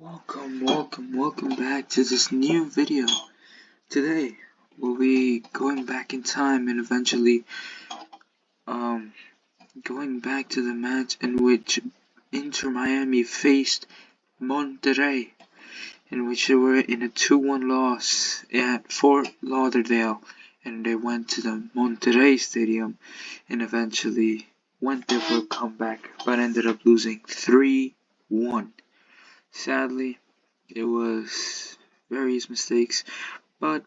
Welcome back to this new video. Today, we'll be going back in time and eventually, going back to the match in which Inter Miami faced Monterrey, in which they were in a 2-1 loss at Fort Lauderdale, and they went to the Monterrey Stadium and eventually went there for a comeback, but ended up losing 3-1. Sadly, it was various mistakes, but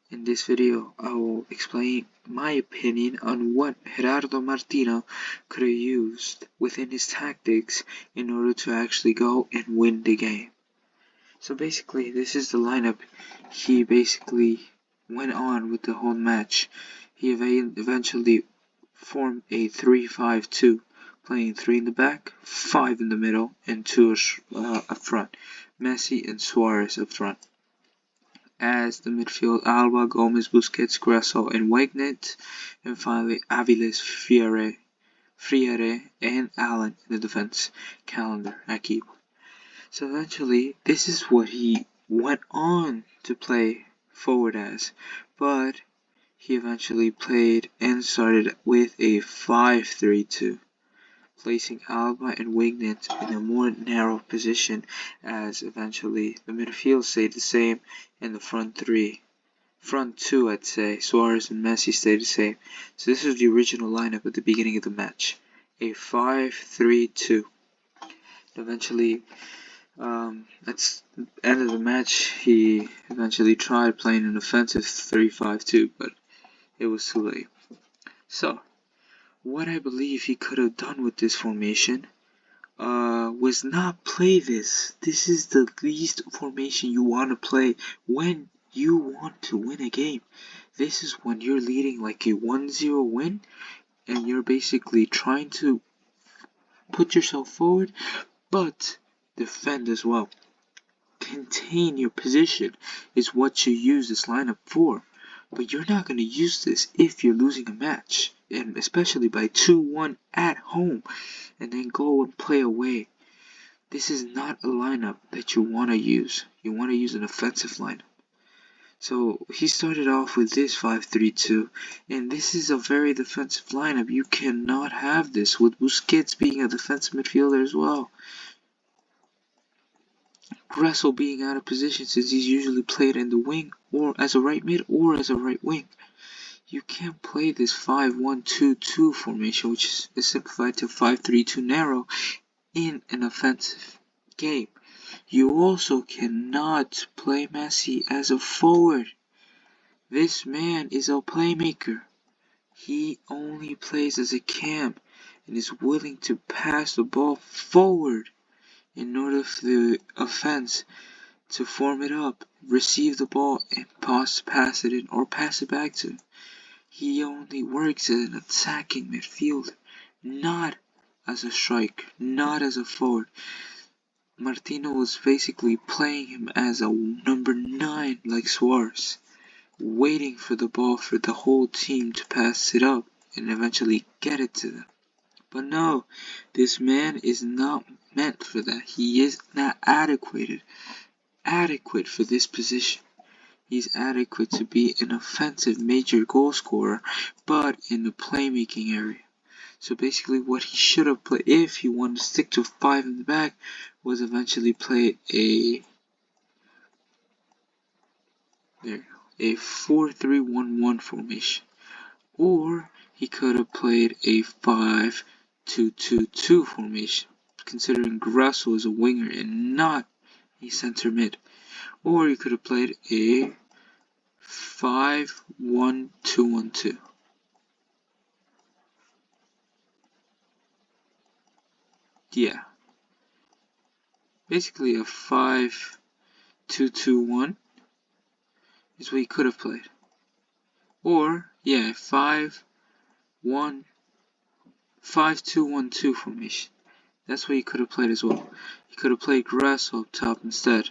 in this video I will explain my opinion on what Gerardo Martino could have used within his tactics in order to actually go and win the game. So basically, this is the lineup he basically went on with the whole match. He eventually formed a 3-5-2. Playing 3 in the back, 5 in the middle, and 2 up front. Messi and Suarez up front. As the midfield, Alba, Gomez, Busquets, Grasso, and Wegnet. And finally, Aviles, Friere, and Allen in the defense. Calendar, Akib. So eventually, this is what he went on to play forward as. But he eventually played and started with a 5-3-2. Placing Alba and Wignet in a more narrow position, as eventually the midfield stayed the same and the front two I'd say, Suarez and Messi stayed the same. So this was the original lineup at the beginning of the match, a 5-3-2. Eventually, at the end of the match, he eventually tried playing an offensive 3-5-2, but it was too late. So, what I believe he could have done with this formation was not play this. This is the least formation you want to play when you want to win a game. This is when you're leading like a 1-0 win and you're basically trying to put yourself forward but defend as well. Contain your position is what you use this lineup for. But you're not going to use this if you're losing a match, and especially by 2-1 at home, and then go and play away. This is not a lineup that you want to use. You want to use an offensive lineup. So he started off with this 5-3-2, and this is a very defensive lineup. You cannot have this with Busquets being a defensive midfielder as well. Gressel being out of position since he's usually played in the wing or as a right mid or as a right wing. You can't play this 5-1-2-2 formation, which is simplified to 5-3-2 narrow, in an offensive game. You also cannot play Messi as a forward. This man is a playmaker. He only plays as a cam and is willing to pass the ball forward in order for the offense to form it up, receive the ball, and pass it in or pass it back to him. He only works as an attacking midfielder, not as a striker, not as a forward. Martino was basically playing him as a number 9 like Suarez, waiting for the ball for the whole team to pass it up and eventually get it to them. But no, this man is not meant for that. He is not adequate for this position. He's adequate to be an offensive major goal scorer, but in the playmaking area. So basically what he should have played, if he wanted to stick to 5 in the back, was eventually play a 4-3-1-1 formation. Or he could have played a 5-2-2-2 formation, considering Grasso is a winger and not a center mid. Or he could have played a 5-1-2-1-2. Yeah. Basically a 5-2-2-1 is what he could have played. Or, yeah, 5-2-1-2 formation. That's what he could have played as well. He could have played Grasso up top instead.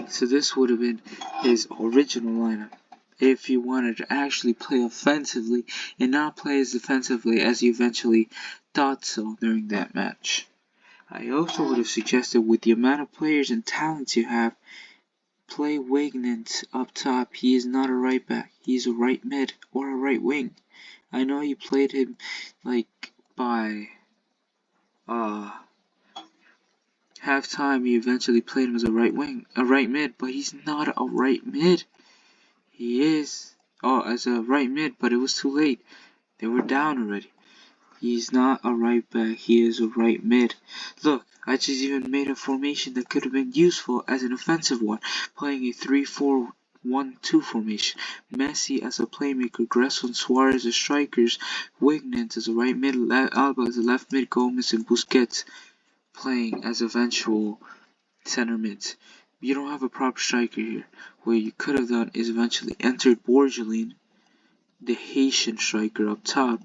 So this would have been his original lineup if he wanted to actually play offensively and not play as defensively as he eventually thought so during that match. I also would have suggested, with the amount of players and talents you have, play Wignant up top. He is not a right back. He's a right mid or a right wing. I know you played him like by halftime. You eventually played him as a right wing, a right mid, but he's not a right mid. He is as a right mid, but it was too late. They were down already. He's not a right back, he is a right mid. Look, I just even made a formation that could have been useful as an offensive one, playing a 3-4-1-2 formation. Messi as a playmaker, Gressel and Suarez as strikers, Wignant as a right mid, Alba as a left mid, Gomez and Busquets playing as eventual center mids. You don't have a proper striker here. What you could have done is eventually entered Borgelin, the Haitian striker, up top,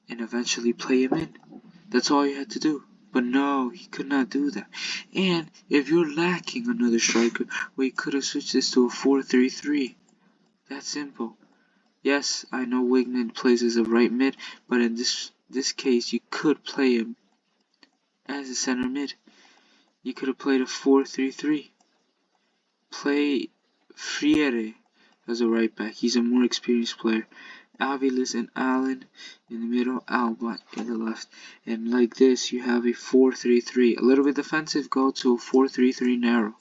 and eventually play him in. That's all you had to do. But no, he could not do that. And if you're lacking another striker, well, you could have switched this to a 4-3-3. That's simple. Yes, I know Wignant plays as a right mid, but in this case, you could play him as a center mid. You could have played a 4-3-3. Play Freire as a right back. He's a more experienced player. Aviles and Allen in the middle, Alba in the left. And like this, you have a 4-3-3. A little bit defensive, go to a 4-3-3 narrow.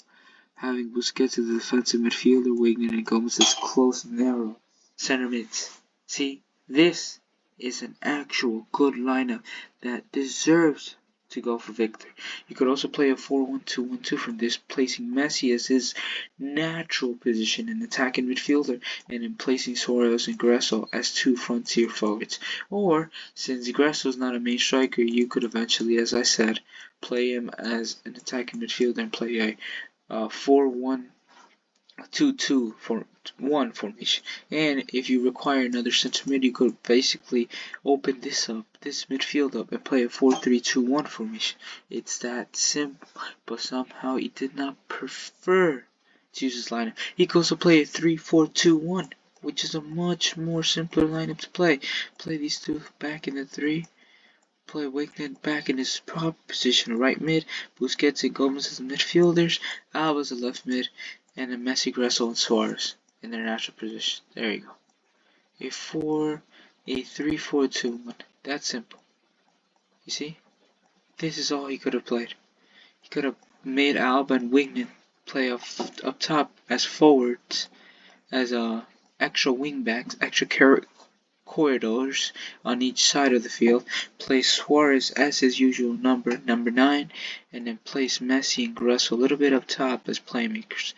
Having Busquets as the defensive midfielder, Wignan and Gomez as close narrow center mids. See, this is an actual good lineup that deserves to go for victory. You could also play a 4-1-2-1-2 from this, placing Messi as his natural position in attacking midfielder, and in placing Suarez and Gressel as two frontier forwards. Or, since Gressel is not a main striker, you could eventually, as I said, play him as an attacking midfielder and play a 4-1-2-2-1 formation. And if you require another center mid, you could basically open this midfield up, and play a 4-3-2-1 formation. It's that simple, but somehow he did not prefer to use this lineup. He could also play a 3-4-2-1, which is a much more simpler lineup to play. Play these two back in the 3. Play Wignan back in his proper position, right mid, Busquets and Gomez as the midfielders, Alba as the left mid, and then Messi, Gressel, and Suarez in their natural position. There you go. A 3-4-2-1. That's simple. You see? This is all he could have played. He could have made Alba and Wignan play up top as forwards, as extra wing backs, extra corridors on each side of the field, place Suarez as his usual number 9, and then place Messi and Gressel a little bit up top as playmakers.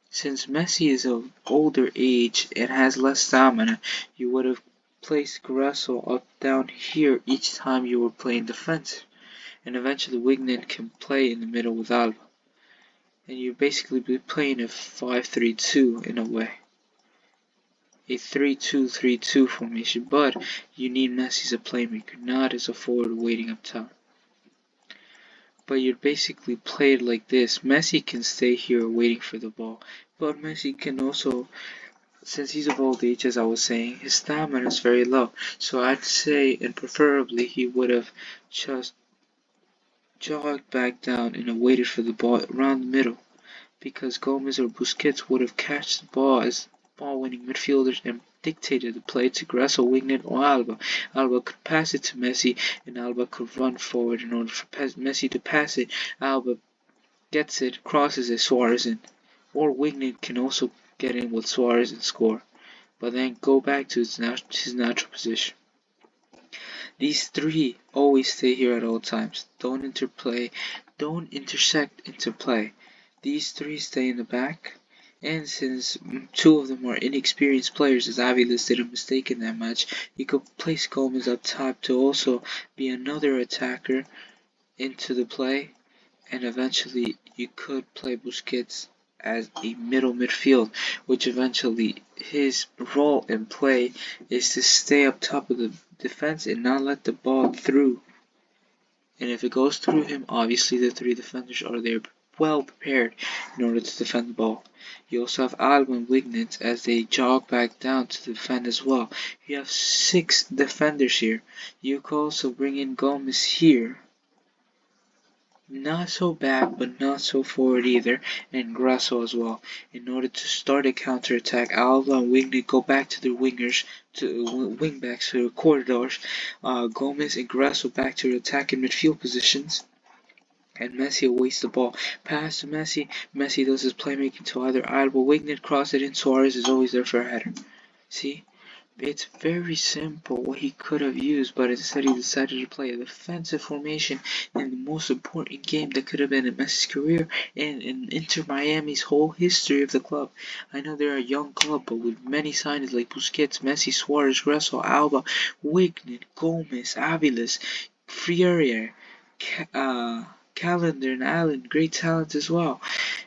Since Messi is of older age and has less stamina, you would have placed Gressel up down here each time you were playing defense, and eventually Wignan can play in the middle with Alba. And you basically be playing a 5-3-2 in a way. A 3-2-3-2 formation, but you need Messi as a playmaker, not as a forward waiting up top. But you'd basically play it like this. Messi can stay here waiting for the ball, but Messi can also, since he's of old age, as I was saying, his stamina is very low. So I'd say, and preferably, he would have just jogged back down and waited for the ball around the middle, because Gomez or Busquets would have catched the ball as ball-winning midfielders and dictated the play to Gressel, Wignan, or Alba. Alba could pass it to Messi, and Alba could run forward in order for Messi to pass it. Alba gets it, crosses it, Suarez in. Or Wignan can also get in with Suarez and score, but then go back to his natural position. These three always stay here at all times. Don't interplay, don't intersect into play. These three stay in the back, and since two of them are inexperienced players, as Aviles did a mistake in that match, you could place Gomez up top to also be another attacker into the play, and eventually you could play Busquets as a middle midfield, which eventually his role in play is to stay up top of the defense and not let the ball through. And if it goes through him, obviously the three defenders are there well prepared in order to defend the ball. You also have Alba and Wignant as they jog back down to defend as well. You have 6 defenders here. You can also bring in Gomez here not so back, but not so forward either, and Grasso as well. In order to start a counter-attack, Alba and Wigny go back to their wingers, to wingbacks, to the corridors. Gomez and Grasso back to their attacking midfield positions. And Messi awaits the ball. Pass to Messi. Messi does his playmaking to either Alba, Wignet, cross it in. Suarez is always there for a header. See? It's very simple what he could have used, but instead he decided to play a defensive formation in the most important game that could have been in Messi's career and in Inter Miami's whole history of the club. I know they're a young club, but with many signings like Busquets, Messi, Suarez, Grasso, Alba, Wignet, Gomez, Aviles, Freire, Calendar, and Allen, great talent as well.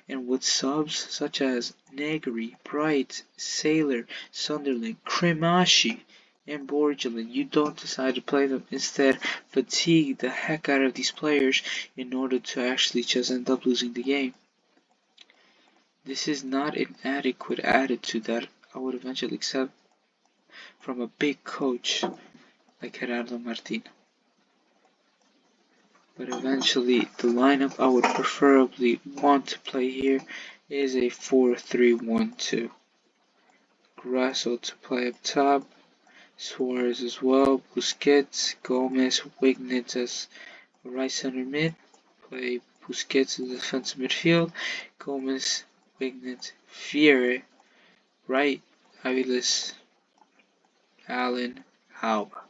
And with subs such as Negri, Bright, Sailor, Sunderland, Cremashi, and Borgelin, you don't decide to play them. Instead, fatigue the heck out of these players in order to actually just end up losing the game. This is not an adequate attitude that I would eventually accept from a big coach like Gerardo Martino. But eventually, the lineup I would preferably want to play here is a 4-3-1-2. Grasso to play up top, Suarez as well, Busquets, Gomez, Wignet as right center mid, play Busquets as defensive midfield, Gomez, Wignet, Freire, right, Aviles, Allen, Alba.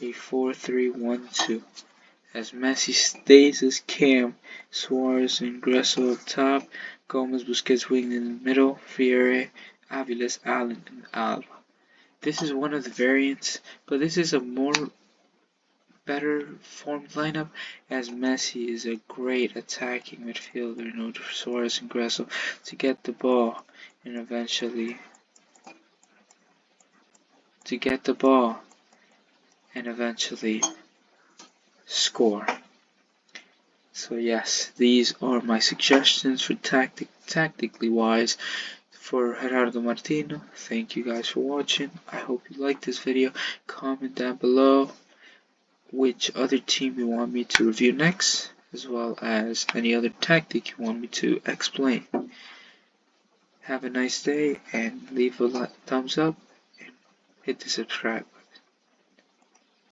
A 4-3-1-2. As Messi stays as cam, Suarez and Grasso up top, Gomez, Busquets, Wignet in the middle, Freire, Aviles, Allen, and Alba. This is one of the variants, but this is a more better formed lineup as Messi is a great attacking midfielder in order for Suarez and Grasso to get the ball and eventually score. So yes, these are my suggestions for tactically wise for Gerardo Martino. Thank you guys for watching. I hope you liked this video. Comment down below which other team you want me to review next, as well as any other tactic you want me to explain. Have a nice day and leave a thumbs up and hit the subscribe.